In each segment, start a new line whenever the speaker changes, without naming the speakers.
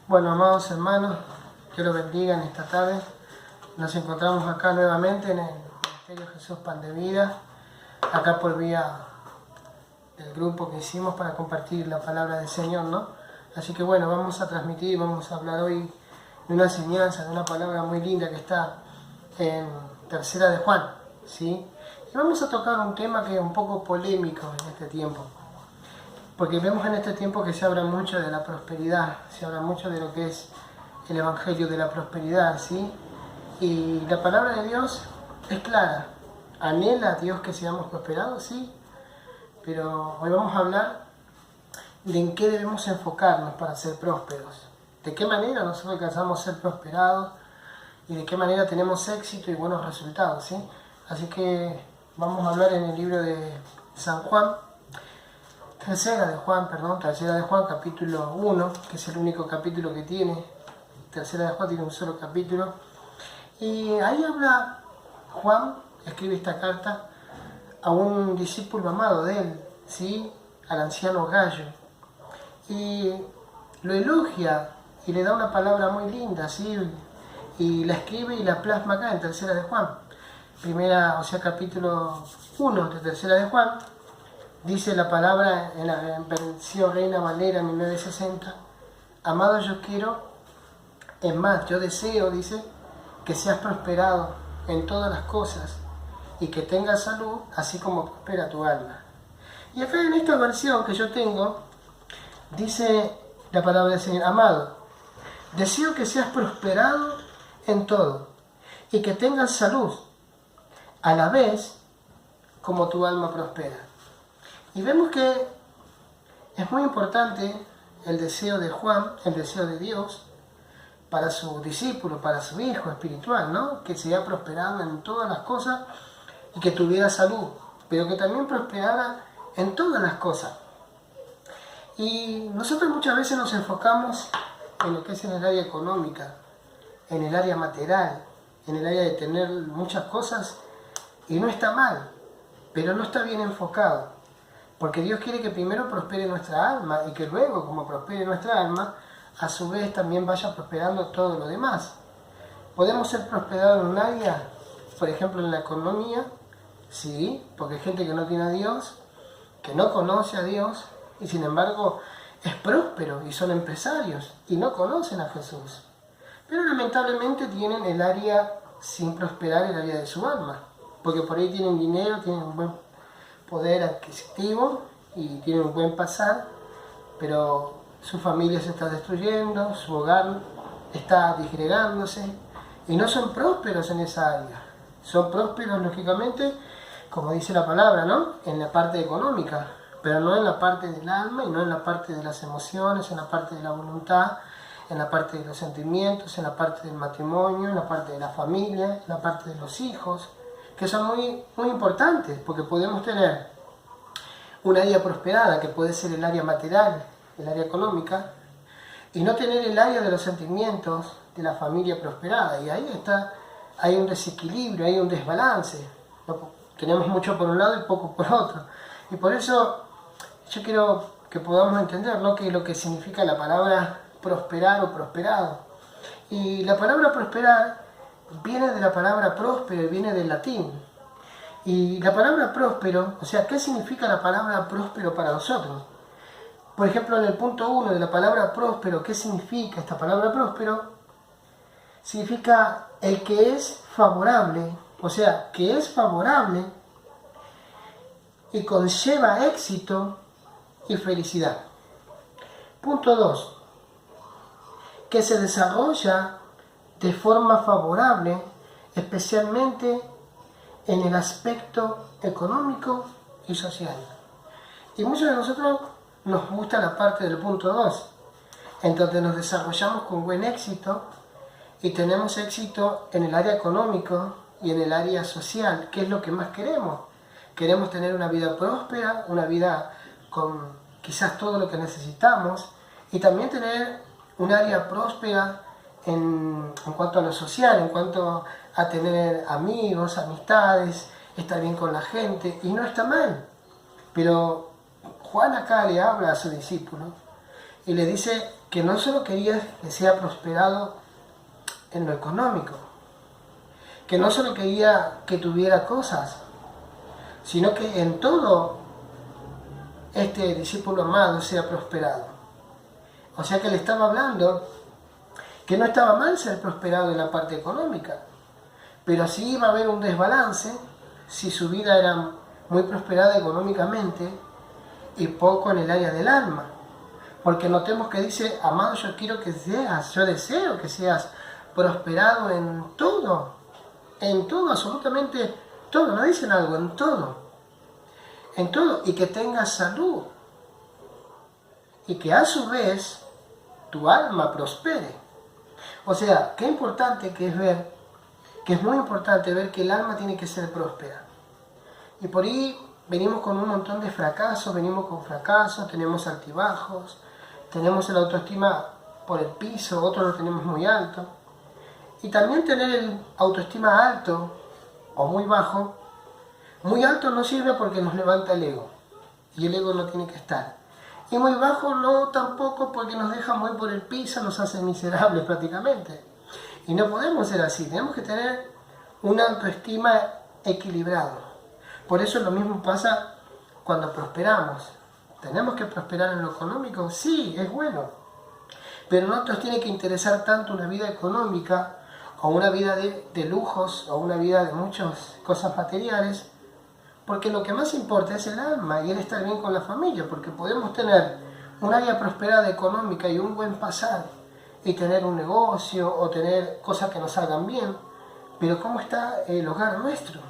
Bueno, amados hermanos, Dios los bendiga en esta tarde. Nos encontramos acá nuevamente en el Ministerio Jesús Pan de Vida, acá por vía del grupo que hicimos para compartir la palabra del Señor, ¿no? Así que bueno, vamos a transmitir, vamos a hablar hoy de una enseñanza, de una palabra muy linda que está en Tercera de Juan, ¿sí? Y vamos a tocar un tema que es un poco polémico en este tiempo, porque vemos en este tiempo que se habla mucho de la prosperidad, se habla mucho de lo que es el Evangelio de la prosperidad, ¿sí? Y la palabra de Dios es clara. ¿Anhela a Dios que seamos prosperados? Sí. Pero hoy vamos a hablar de en qué debemos enfocarnos para ser prósperos. De qué manera nosotros alcanzamos a ser prosperados y de qué manera tenemos éxito y buenos resultados, ¿sí? Así que vamos a hablar en el libro de San Juan, Tercera de Juan, capítulo 1, que es el único capítulo que tiene. Tercera de Juan tiene un solo capítulo. Y ahí habla Juan, escribe esta carta a un discípulo amado de él, ¿sí? Al anciano Gallo. Y lo elogia y le da una palabra muy linda, ¿sí? Y la escribe y la plasma acá en Tercera de Juan. Capítulo 1 de Tercera de Juan. Dice la palabra en la versión Reina Valera 1960: amado, yo quiero, es más, yo deseo, dice, que seas prosperado en todas las cosas y que tengas salud, así como prospera tu alma. Y acá en esta versión que yo tengo, dice la palabra del Señor: amado, deseo que seas prosperado en todo y que tengas salud, a la vez como tu alma prospera. Y vemos que es muy importante el deseo de Juan, el deseo de Dios, para su discípulo, para su hijo espiritual, ¿no? Que sea prosperado en todas las cosas y que tuviera salud, pero que también prosperara en todas las cosas. Y nosotros muchas veces nos enfocamos en lo que es en el área económica, en el área material, en el área de tener muchas cosas, y no está mal, pero no está bien enfocado. Porque Dios quiere que primero prospere nuestra alma y que luego, como prospere nuestra alma, a su vez también vaya prosperando todo lo demás. ¿Podemos ser prosperados en un área, por ejemplo en la economía? Sí, porque hay gente que no tiene a Dios, que no conoce a Dios, y sin embargo es próspero y son empresarios y no conocen a Jesús. Pero lamentablemente tienen el área sin prosperar, el área de su alma, porque por ahí tienen dinero, tienen un buen poder adquisitivo y tienen un buen pasar, pero su familia se está destruyendo, su hogar está disgregándose y no son prósperos en esa área. Son prósperos, lógicamente, como dice la palabra, ¿no? En la parte económica, pero no en la parte del alma y no en la parte de las emociones, en la parte de la voluntad, en la parte de los sentimientos, en la parte del matrimonio, en la parte de la familia, en la parte de los hijos, que son muy, muy importantes, porque podemos tener un área prosperada, que puede ser el área material, el área económica, y no tener el área de los sentimientos de la familia prosperada. Y ahí está, hay un desequilibrio, hay un desbalance. Tenemos mucho por un lado y poco por otro. Y por eso yo quiero que podamos entender, ¿no?, qué es lo que significa la palabra prosperar o prosperado. Y la palabra prosperar viene de la palabra próspero, viene del latín. Y la palabra próspero, o sea, ¿qué significa la palabra próspero para nosotros? Por ejemplo, en el punto 1 de la palabra próspero, ¿qué significa esta palabra próspero? Significa el que es favorable, o sea, que es favorable y conlleva éxito y felicidad. Punto 2, que se desarrolla de forma favorable, especialmente en el aspecto económico y social. Y muchos de nosotros nos gusta la parte del punto 2, en donde nos desarrollamos con buen éxito y tenemos éxito en el área económico y en el área social, que es lo que más queremos. Queremos tener una vida próspera, una vida con quizás todo lo que necesitamos, y también tener un área próspera en cuanto a lo social, en cuanto a tener amigos, amistades, estar bien con la gente, y no está mal. Pero Juan acá le habla a su discípulo Y le dice que no solo quería que sea prosperado en lo económico, que no solo quería que tuviera cosas, sino que en todo este discípulo amado sea prosperado. O sea que le estaba hablando que no estaba mal ser prosperado en la parte económica, pero sí iba a haber un desbalance si su vida era muy prosperada económicamente y poco en el área del alma. Porque notemos que dice, amado, yo quiero que seas, yo deseo que seas prosperado en todo, absolutamente todo, no dicen algo, en todo, y que tengas salud, y que a su vez tu alma prospere. O sea, qué importante que es ver, que es muy importante ver que el alma tiene que ser próspera. Y por ahí venimos con un montón de fracasos, tenemos altibajos, tenemos la autoestima por el piso, otros lo tenemos muy alto. Y también tener el autoestima alto o muy alto no sirve porque nos levanta el ego, y el ego no tiene que estar. Y muy bajo no tampoco, porque nos deja muy por el piso, nos hace miserables prácticamente. Y no podemos ser así, tenemos que tener una autoestima equilibrada. Por eso lo mismo pasa cuando prosperamos. ¿Tenemos que prosperar en lo económico? Sí, es bueno. Pero no nos tiene que interesar tanto una vida económica o una vida de lujos o una vida de muchas cosas materiales, porque lo que más importa es el alma y el estar bien con la familia, porque podemos tener una vida prosperada económica y un buen pasar y tener un negocio o tener cosas que nos hagan bien, pero ¿cómo está el hogar nuestro?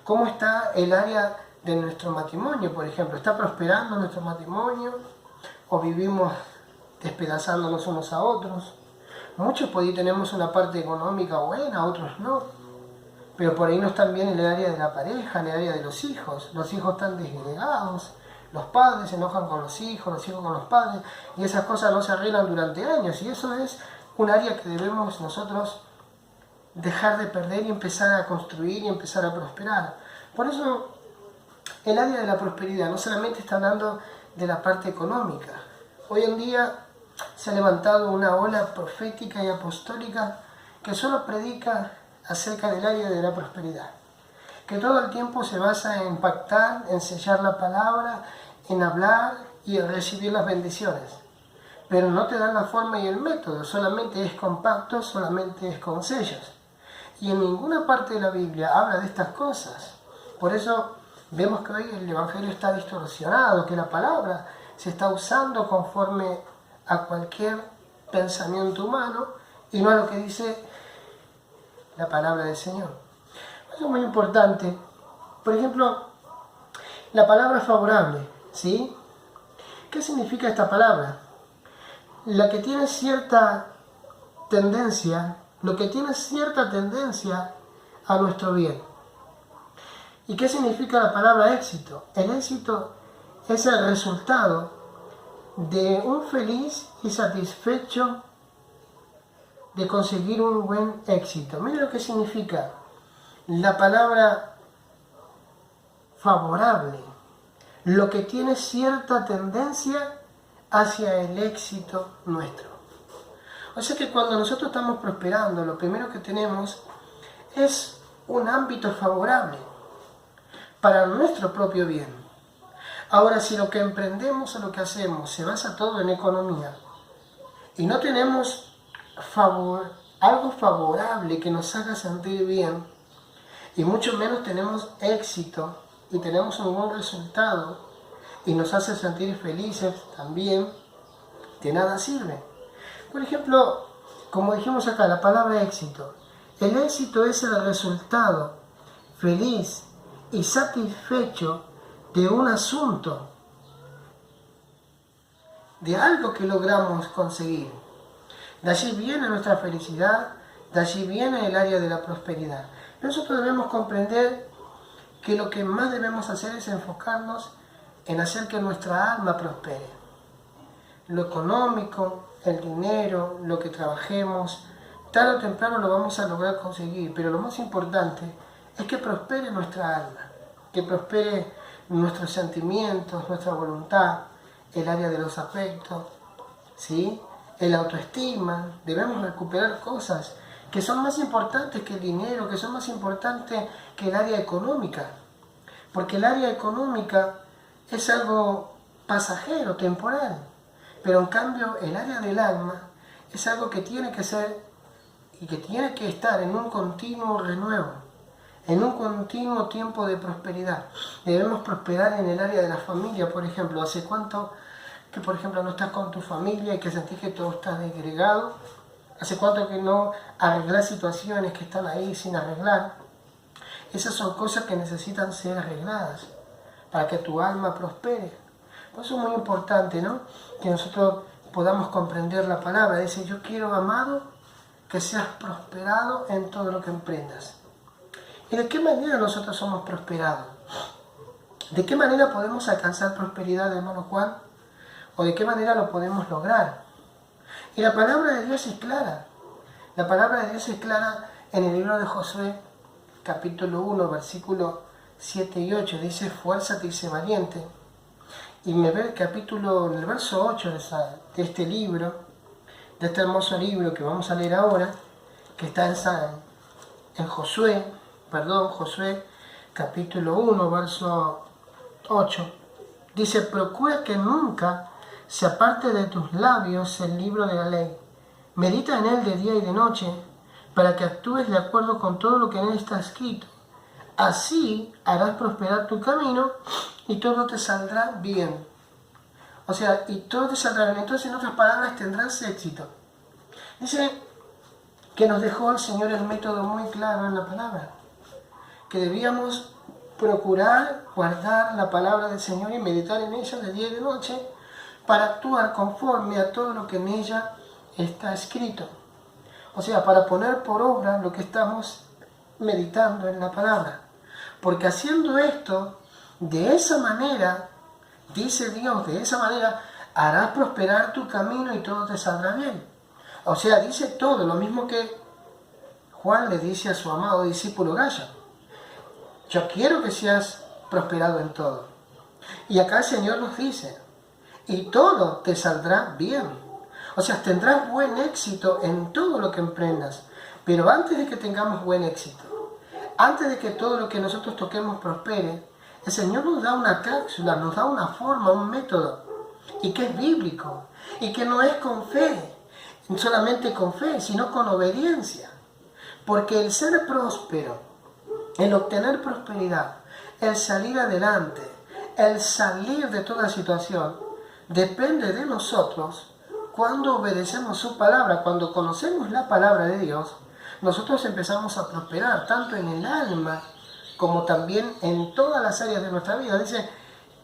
¿Cómo está el área de nuestro matrimonio, por ejemplo? ¿Está prosperando nuestro matrimonio o vivimos despedazándonos unos a otros? Muchos por ahí tenemos una parte económica buena, otros no. Pero por ahí no están bien en el área de la pareja, en el área de los hijos. Los hijos están desgregados, los padres se enojan con los hijos con los padres, y esas cosas no se arreglan durante años. Y eso es un área que debemos nosotros dejar de perder y empezar a construir y empezar a prosperar. Por eso el área de la prosperidad no solamente está hablando de la parte económica. Hoy en día se ha levantado una ola profética y apostólica que solo predica acerca del área de la prosperidad, que todo el tiempo se basa en pactar, en sellar la palabra, en hablar y en recibir las bendiciones, pero no te dan la forma y el método, solamente es con pactos, solamente es con sellos, y en ninguna parte de la Biblia habla de estas cosas. Por eso vemos que hoy el Evangelio está distorsionado, que la palabra se está usando conforme a cualquier pensamiento humano y no a lo que dice la palabra del Señor. Eso es muy importante. Por ejemplo, la palabra favorable, ¿sí? ¿Qué significa esta palabra? La que tiene cierta tendencia, lo que tiene cierta tendencia a nuestro bien. ¿Y qué significa la palabra éxito? El éxito es el resultado de un feliz y satisfecho de conseguir un buen éxito. Mira lo que significa la palabra favorable, lo que tiene cierta tendencia hacia el éxito nuestro. O sea que cuando nosotros estamos prosperando, lo primero que tenemos es un ámbito favorable para nuestro propio bien. Ahora, si lo que emprendemos o lo que hacemos se basa todo en economía y no tenemos algo favorable que nos haga sentir bien, y mucho menos tenemos éxito y tenemos un buen resultado y nos hace sentir felices también, de nada sirve. Por ejemplo, como dijimos acá, la palabra éxito. El éxito es el resultado feliz y satisfecho de un asunto, de algo que logramos conseguir. De allí viene nuestra felicidad, de allí viene el área de la prosperidad. Nosotros debemos comprender que lo que más debemos hacer es enfocarnos en hacer que nuestra alma prospere. Lo económico, el dinero, lo que trabajemos, tarde o temprano lo vamos a lograr conseguir, pero lo más importante es que prospere nuestra alma, que prospere nuestros sentimientos, nuestra voluntad, el área de los afectos, ¿sí? El autoestima, debemos recuperar cosas que son más importantes que el dinero, que son más importantes que el área económica. Porque el área económica es algo pasajero, temporal. Pero en cambio el área del alma es algo que tiene que ser y que tiene que estar en un continuo renuevo, en un continuo tiempo de prosperidad. Debemos prosperar en el área de la familia, por ejemplo. ¿Hace cuánto que, por ejemplo, no estás con tu familia y que sentís que todo está desgregado? ¿Hace cuánto que no arreglas situaciones que están ahí sin arreglar? Esas son cosas que necesitan ser arregladas para que tu alma prospere. Por eso es muy importante, ¿no?, que nosotros podamos comprender la palabra. Dice: yo quiero, amado, que seas prosperado en todo lo que emprendas. ¿Y de qué manera nosotros somos prosperados? ¿De qué manera podemos alcanzar prosperidad, hermano Juan? ¿O de qué manera lo podemos lograr? Y la palabra de Dios es clara. La palabra de Dios es clara en el libro de Josué, capítulo 1, versículos 7 y 8. Dice: fuérzate y sé valiente. Y me ve en el verso 8 de este libro, de este hermoso libro que vamos a leer ahora, que está en Josué, capítulo 1, verso 8. Dice: procura que nunca se aparte de tus labios el libro de la ley. Medita en él de día y de noche, para que actúes de acuerdo con todo lo que en él está escrito. Así harás prosperar tu camino y todo te saldrá bien. O sea, y todo te saldrá bien. Entonces, en otras palabras, tendrás éxito. Dice que nos dejó el Señor el método muy claro en la palabra, que debíamos procurar guardar la palabra del Señor y meditar en ella de día y de noche para actuar conforme a todo lo que en ella está escrito. O sea, para poner por obra lo que estamos meditando en la palabra. Porque haciendo esto, de esa manera, dice Dios, de esa manera harás prosperar tu camino y todo te saldrá bien. O sea, dice todo, lo mismo que Juan le dice a su amado discípulo Gallo: yo quiero que seas prosperado en todo. Y acá el Señor nos dice: y todo te saldrá bien. O sea, tendrás buen éxito en todo lo que emprendas. Pero antes de que tengamos buen éxito, antes de que todo lo que nosotros toquemos prospere, el Señor nos da una cápsula, nos da una forma, un método, y que es bíblico, y que no es con fe, solamente con fe, sino con obediencia. Porque el ser próspero, el obtener prosperidad, el salir adelante, el salir de toda situación, depende de nosotros cuando obedecemos su palabra. Cuando conocemos la palabra de Dios, nosotros empezamos a prosperar, tanto en el alma como también en todas las áreas de nuestra vida. Dice: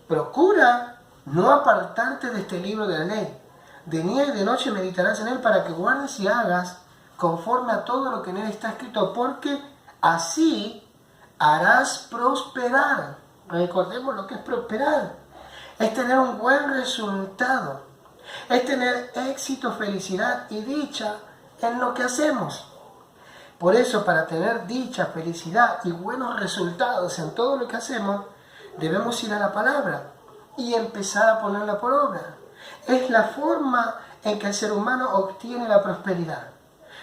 procura no apartarte de este libro de la ley. De día y de noche meditarás en él, para que guardes y hagas conforme a todo lo que en él está escrito, porque así harás prosperar. Recordemos lo que es prosperar. Es tener un buen resultado. Es tener éxito, felicidad y dicha en lo que hacemos. Por eso, para tener dicha, felicidad y buenos resultados en todo lo que hacemos, debemos ir a la palabra y empezar a ponerla por obra. Es la forma en que el ser humano obtiene la prosperidad.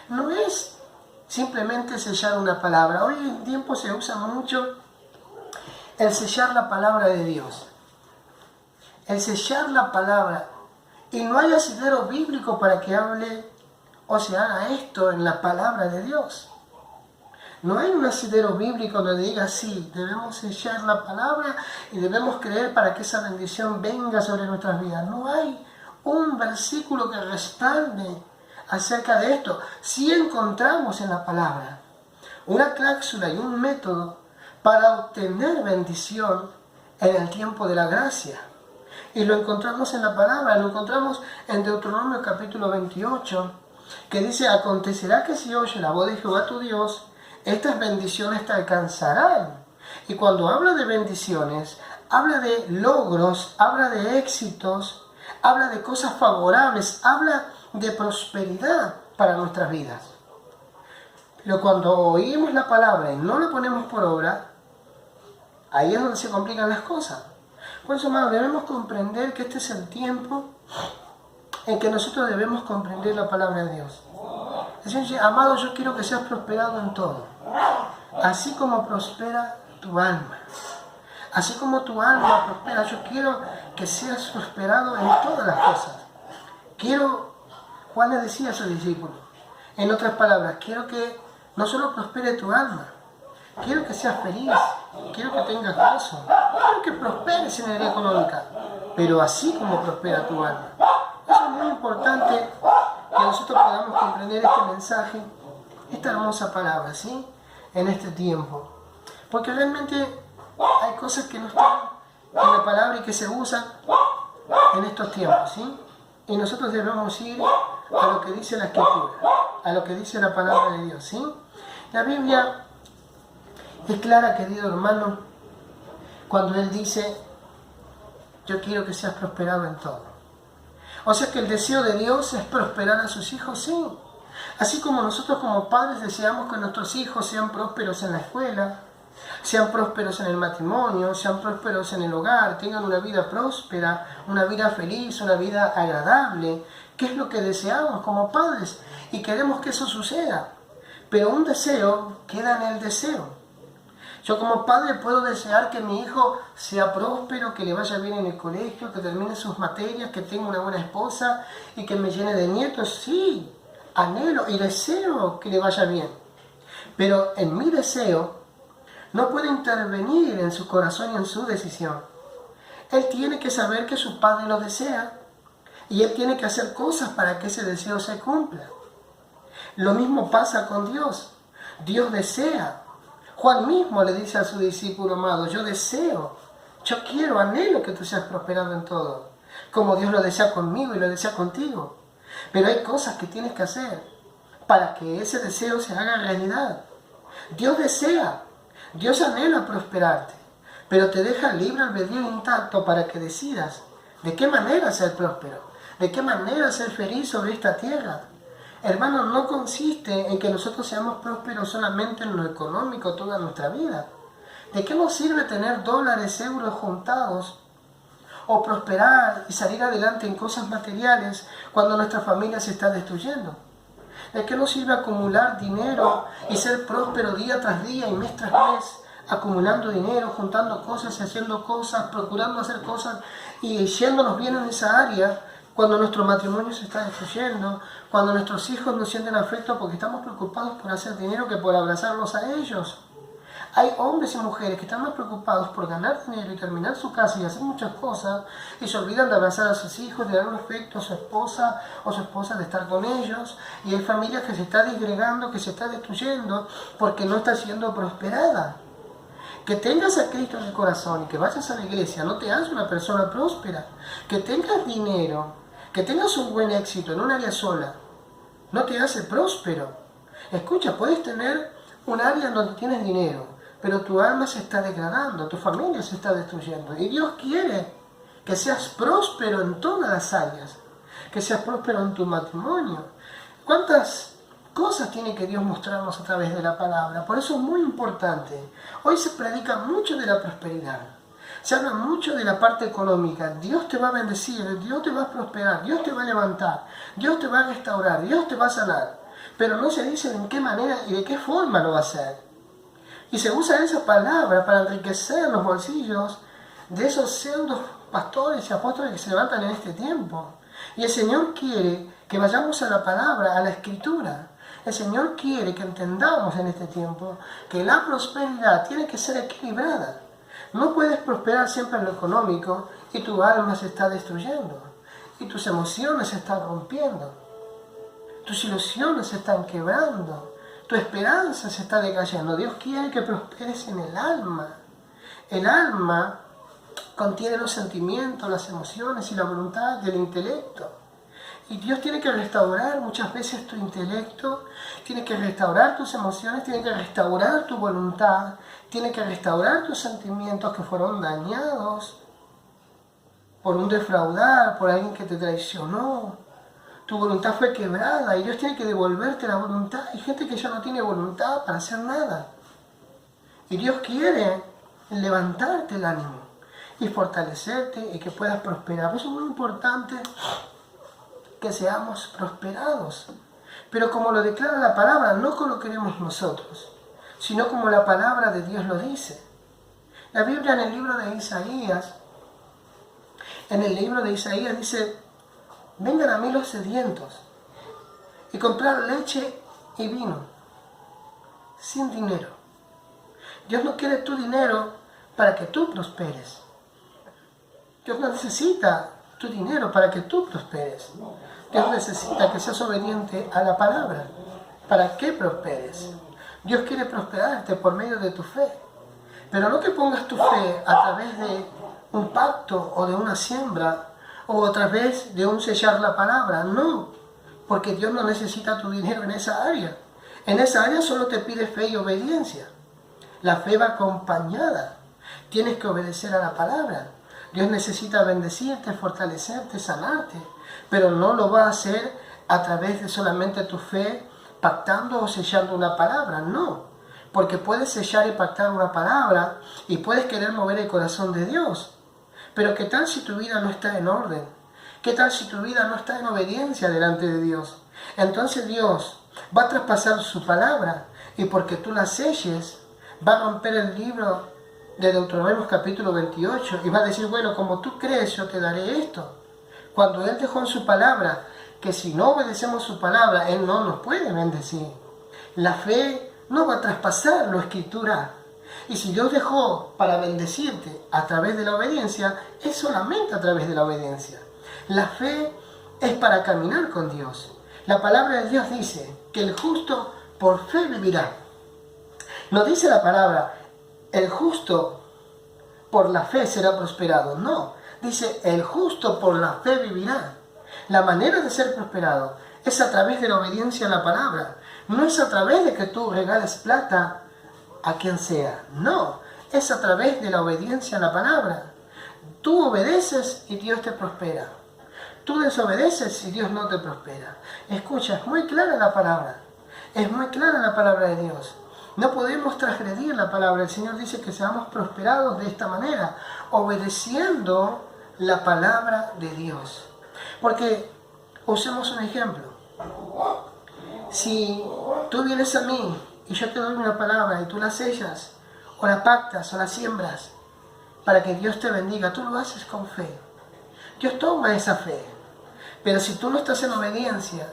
No es simplemente sellar una palabra. Hoy en tiempo se usa mucho el sellar la palabra de Dios. El sellar la palabra. Y no hay asidero bíblico para que hable o se haga esto en la palabra de Dios. No hay un asidero bíblico donde diga: sí, debemos sellar la palabra y debemos creer para que esa bendición venga sobre nuestras vidas. No hay un versículo que respalde acerca de esto. Sí encontramos en la palabra una cláusula y un método para obtener bendición en el tiempo de la gracia. Y lo encontramos en la palabra, lo encontramos en Deuteronomio capítulo 28, que dice: acontecerá que si oyes la voz de Jehová tu Dios, estas bendiciones te alcanzarán. Y cuando habla de bendiciones, habla de logros, habla de éxitos, habla de cosas favorables, habla de prosperidad para nuestras vidas. Pero cuando oímos la palabra y no la ponemos por obra, ahí es donde se complican las cosas. Por eso, hermanos, debemos comprender que este es el tiempo en que nosotros debemos comprender la palabra de Dios. El Señor dice, amado, yo quiero que seas prosperado en todo, así como prospera tu alma. Así como tu alma prospera, yo quiero que seas prosperado en todas las cosas. Juan le decía a sus discípulos, en otras palabras, quiero que no solo prospere tu alma, quiero que seas feliz, quiero que tengas gozo, quiero que prosperes en el área económica, pero así como prospera tu alma. Eso es muy importante que nosotros podamos comprender este mensaje, esta hermosa palabra, ¿sí? En este tiempo. Porque realmente hay cosas que no están en la palabra y que se usan en estos tiempos, ¿sí? Y nosotros debemos ir a lo que dice la Escritura, a lo que dice la palabra de Dios, ¿sí? La Biblia es clara, querido hermano, cuando Él dice, yo quiero que seas prosperado en todo. O sea que el deseo de Dios es prosperar a sus hijos, sí. Así como nosotros como padres deseamos que nuestros hijos sean prósperos en la escuela, sean prósperos en el matrimonio, sean prósperos en el hogar, tengan una vida próspera, una vida feliz, una vida agradable, ¿qué es lo que deseamos como padres? Y queremos que eso suceda. Pero un deseo queda en el deseo. Yo como padre puedo desear que mi hijo sea próspero, que le vaya bien en el colegio, que termine sus materias, que tenga una buena esposa y que me llene de nietos. Sí, anhelo y deseo que le vaya bien. Pero en mi deseo no puedo intervenir en su corazón y en su decisión. Él tiene que saber que su padre lo desea y él tiene que hacer cosas para que ese deseo se cumpla. Lo mismo pasa con Dios. Dios desea. Juan mismo le dice a su discípulo amado, yo deseo, yo quiero, anhelo que tú seas prosperado en todo, como Dios lo desea conmigo y lo desea contigo. Pero hay cosas que tienes que hacer para que ese deseo se haga realidad. Dios desea, Dios anhela prosperarte, pero te deja libre albedrío intacto para que decidas de qué manera ser próspero, de qué manera ser feliz sobre esta tierra. Hermano, no consiste en que nosotros seamos prósperos solamente en lo económico toda nuestra vida. ¿De qué nos sirve tener dólares, euros juntados o prosperar y salir adelante en cosas materiales cuando nuestra familia se está destruyendo? ¿De qué nos sirve acumular dinero y ser próspero día tras día y mes tras mes, acumulando dinero, juntando cosas y haciendo cosas, procurando hacer cosas y yéndonos bien en esa área? Cuando nuestro matrimonio se está destruyendo, cuando nuestros hijos no sienten afecto porque estamos preocupados por hacer dinero que por abrazarlos a ellos. Hay hombres y mujeres que están más preocupados por ganar dinero y terminar su casa y hacer muchas cosas y se olvidan de abrazar a sus hijos, de dar un afecto a su esposa o su esposa, de estar con ellos. Y hay familias que se están disgregando, que se están destruyendo porque no está siendo prosperada. Que tengas a Cristo en el corazón y que vayas a la iglesia no te hace una persona próspera. Que tengas dinero, que tengas un buen éxito en un área sola, no te hace próspero. Escucha, puedes tener un área donde tienes dinero, pero tu alma se está degradando, tu familia se está destruyendo. Y Dios quiere que seas próspero en todas las áreas, que seas próspero en tu matrimonio. ¿Cuántas cosas tiene que Dios mostrarnos a través de la palabra? Por eso es muy importante. Hoy se predica mucho de la prosperidad. Se habla mucho de la parte económica. Dios te va a bendecir, Dios te va a prosperar, Dios te va a levantar, Dios te va a restaurar, Dios te va a sanar. Pero no se dice en qué manera y de qué forma lo va a hacer. Y se usa esa palabra para enriquecer los bolsillos de esos pseudos pastores y apóstoles que se levantan en este tiempo. Y el Señor quiere que vayamos a la palabra, a la Escritura. El Señor quiere que entendamos en este tiempo que la prosperidad tiene que ser equilibrada. No puedes prosperar siempre en lo económico y tu alma se está destruyendo. Y tus emociones se están rompiendo. Tus ilusiones se están quebrando. Tu esperanza se está decayendo. Dios quiere que prosperes en el alma. El alma contiene los sentimientos, las emociones y la voluntad del intelecto. Y Dios tiene que restaurar muchas veces tu intelecto, tiene que restaurar tus emociones, tiene que restaurar tu voluntad, tiene que restaurar tus sentimientos que fueron dañados por un defraudar, por alguien que te traicionó. Tu voluntad fue quebrada y Dios tiene que devolverte la voluntad. Hay gente que ya no tiene voluntad para hacer nada. Y Dios quiere levantarte el ánimo y fortalecerte y que puedas prosperar. Por eso es muy importante que seamos prosperados. Pero como lo declara la palabra, no como lo queremos nosotros, sino como la palabra de Dios lo dice. La Biblia en el libro de Isaías, dice, vengan a mí los sedientos y comprar leche y vino, sin dinero. Dios no quiere tu dinero para que tú prosperes. Dios no necesita tu dinero para que tú prosperes. Dios necesita que seas obediente a la palabra para que prosperes. Dios quiere prosperarte por medio de tu fe. Pero no que pongas tu fe a través de un pacto o de una siembra o a través de un sellar la palabra. No, porque Dios no necesita tu dinero en esa área. En esa área solo te pide fe y obediencia. La fe va acompañada. Tienes que obedecer a la palabra. Dios necesita bendecirte, fortalecerte, sanarte, pero no lo va a hacer a través de solamente tu fe pactando o sellando una palabra, no. Porque puedes sellar y pactar una palabra y puedes querer mover el corazón de Dios. Pero ¿qué tal si tu vida no está en orden? ¿Qué tal si tu vida no está en obediencia delante de Dios? Entonces Dios va a traspasar su palabra y porque tú la selles, va a romper el libro de Deuteronomio capítulo 28 y va a decir, bueno, como tú crees, yo te daré esto. Cuando Él dejó en su palabra que si no obedecemos su palabra, Él no nos puede bendecir. La fe no va a traspasar lo escritural. Y si Dios dejó para bendecirte a través de la obediencia, es solamente a través de la obediencia. La fe es para caminar con Dios. La palabra de Dios dice que el justo por fe vivirá. No dice la palabra, el justo por la fe será prosperado. No, dice, el justo por la fe vivirá. La manera de ser prosperado es a través de la obediencia a la palabra. No es a través de que tú regales plata a quien sea. No, es a través de la obediencia a la palabra. Tú obedeces y Dios te prospera. Tú desobedeces y Dios no te prospera. Escucha, es muy clara la palabra. Es muy clara la palabra de Dios. No podemos transgredir la palabra. El Señor dice que seamos prosperados de esta manera, obedeciendo la palabra de Dios. Porque, usemos un ejemplo. Si tú vienes a mí y yo te doy una palabra y tú la sellas, o la pactas, o la siembras, para que Dios te bendiga, tú lo haces con fe. Dios toma esa fe. Pero si tú no estás en obediencia,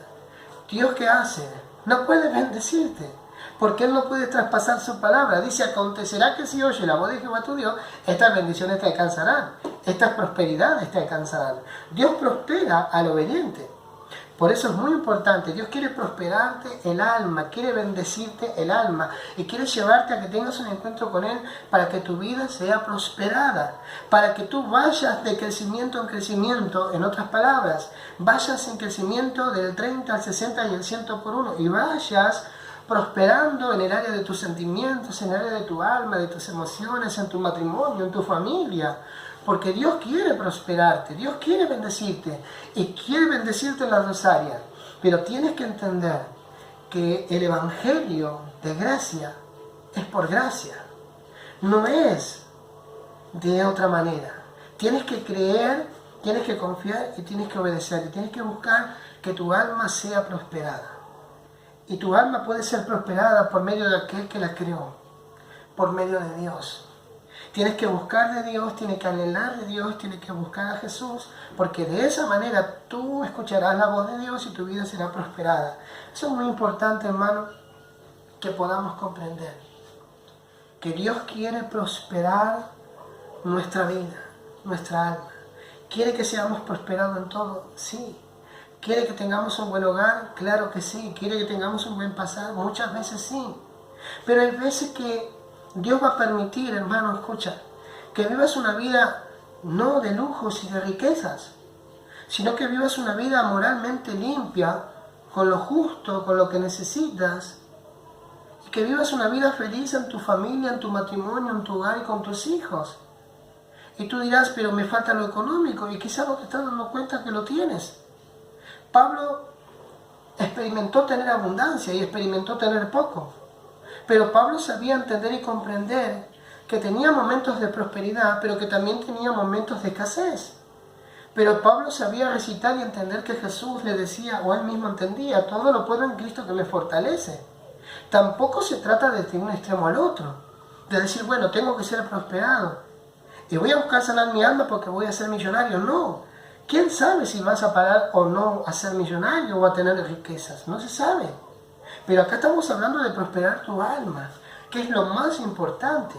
¿Dios qué hace? No puede bendecirte. Porque Él no puede traspasar su palabra. Dice, acontecerá que si oye la voz de Jehová tu Dios, estas bendiciones te alcanzarán, estas prosperidades te alcanzarán. Dios prospera al obediente. Por eso es muy importante. Dios quiere prosperarte el alma, quiere bendecirte el alma y quiere llevarte a que tengas un encuentro con Él para que tu vida sea prosperada, para que tú vayas de crecimiento en crecimiento, en otras palabras, vayas en crecimiento del 30 al 60 y el 100 por 1 y vayas prosperando en el área de tus sentimientos, en el área de tu alma, de tus emociones, en tu matrimonio, en tu familia. Porque Dios quiere prosperarte, Dios quiere bendecirte y quiere bendecirte en las dos áreas. Pero tienes que entender que el Evangelio de gracia es por gracia, no es de otra manera. Tienes que creer, tienes que confiar y tienes que obedecer. Y tienes que buscar que tu alma sea prosperada. Y tu alma puede ser prosperada por medio de aquel que la creó, por medio de Dios. Tienes que buscar de Dios, tienes que anhelar de Dios, tienes que buscar a Jesús, porque de esa manera tú escucharás la voz de Dios y tu vida será prosperada. Eso es muy importante, hermano, que podamos comprender. Que Dios quiere prosperar nuestra vida, nuestra alma. ¿Quiere que seamos prosperados en todo? Sí. ¿Quiere que tengamos un buen hogar? Claro que sí. ¿Quiere que tengamos un buen pasado? Muchas veces sí. Pero hay veces que Dios va a permitir, hermano, escucha, que vivas una vida no de lujos y de riquezas, sino que vivas una vida moralmente limpia, con lo justo, con lo que necesitas, y que vivas una vida feliz en tu familia, en tu matrimonio, en tu hogar y con tus hijos. Y tú dirás, pero me falta lo económico, y quizás no te estás dando cuenta que lo tienes. Pablo experimentó tener abundancia y experimentó tener poco. Pero Pablo sabía entender y comprender que tenía momentos de prosperidad, pero que también tenía momentos de escasez. Pero Pablo sabía recitar y entender que Jesús le decía, o él mismo entendía, todo lo puedo en Cristo que me fortalece. Tampoco se trata de un extremo al otro, de decir, bueno, tengo que ser prosperado y voy a buscar sanar mi alma porque voy a ser millonario. No, ¿quién sabe si vas a parar o no a ser millonario o a tener riquezas? No se sabe. Pero acá estamos hablando de prosperar tu alma, que es lo más importante.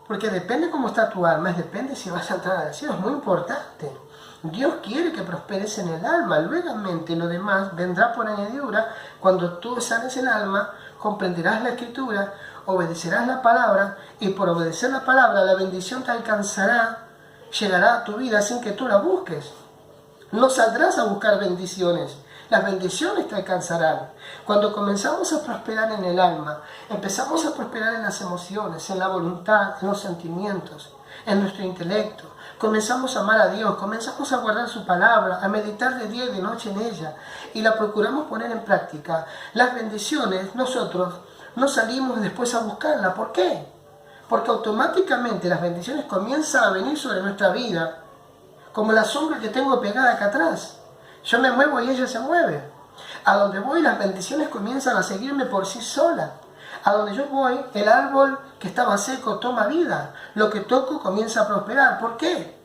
Porque depende cómo está tu alma, depende si vas a entrar al cielo, es muy importante. Dios quiere que prosperes en el alma, luego lo demás vendrá por añadidura. Cuando tú sanes el alma, comprenderás la escritura, obedecerás la palabra, y por obedecer la palabra la bendición te alcanzará, llegará a tu vida sin que tú la busques. No saldrás a buscar bendiciones, las bendiciones te alcanzarán. Cuando comenzamos a prosperar en el alma, empezamos a prosperar en las emociones, en la voluntad, en los sentimientos, en nuestro intelecto. Comenzamos a amar a Dios, comenzamos a guardar su palabra, a meditar de día y de noche en ella, y la procuramos poner en práctica. Las bendiciones, nosotros no salimos después a buscarlas. ¿Por qué? Porque automáticamente las bendiciones comienzan a venir sobre nuestra vida, como la sombra que tengo pegada acá atrás. Yo me muevo y ella se mueve. A donde voy, las bendiciones comienzan a seguirme por sí solas. A donde yo voy, el árbol que estaba seco toma vida. Lo que toco comienza a prosperar. ¿Por qué?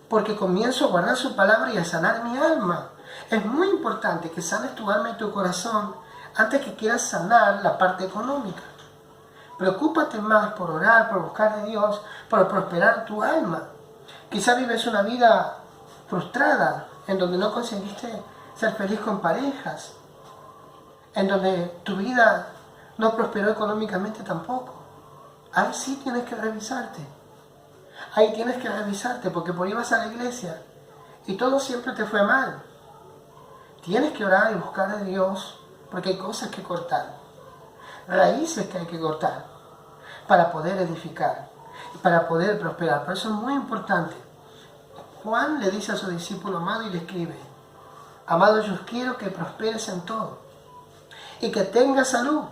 Porque comienzo a guardar su palabra y a sanar mi alma. Es muy importante que sanes tu alma y tu corazón antes que quieras sanar la parte económica. Preocúpate más por orar, por buscar a Dios, por prosperar tu alma. Quizá vives una vida frustrada, en donde no conseguiste ser feliz con parejas, en donde tu vida no prosperó económicamente tampoco. Ahí sí tienes que revisarte. Ahí tienes que revisarte, porque por ahí vas a la iglesia y todo siempre te fue mal. Tienes que orar y buscar a Dios, porque hay cosas que cortar, raíces que hay que cortar para poder edificar y para poder prosperar. Por eso es muy importante. Juan le dice a su discípulo amado y le escribe: amado, yo quiero que prosperes en todo y que tengas salud,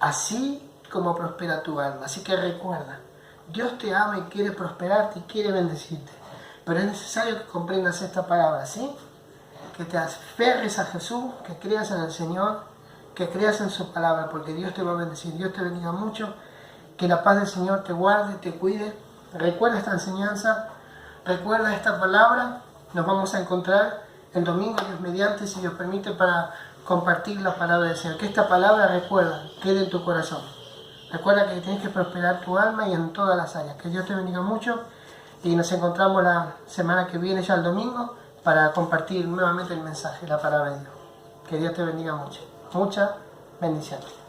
así como prospera tu alma. Así que recuerda, Dios te ama y quiere prosperarte y quiere bendecirte. Pero es necesario que comprendas esta palabra, ¿sí? Que te aferres a Jesús, que creas en el Señor, que creas en su palabra, porque Dios te va a bendecir. Dios te bendiga mucho, que la paz del Señor te guarde, te cuide. Recuerda esta enseñanza, recuerda esta palabra. Nos vamos a encontrar el domingo, Dios mediante, si Dios permite, para compartir la palabra del Señor. Que esta palabra, recuerda, quede en tu corazón. Recuerda que tienes que prosperar tu alma y en todas las áreas. Que Dios te bendiga mucho y nos encontramos la semana que viene, ya el domingo, para compartir nuevamente el mensaje, la palabra de Dios. Que Dios te bendiga mucho. Muchas bendiciones.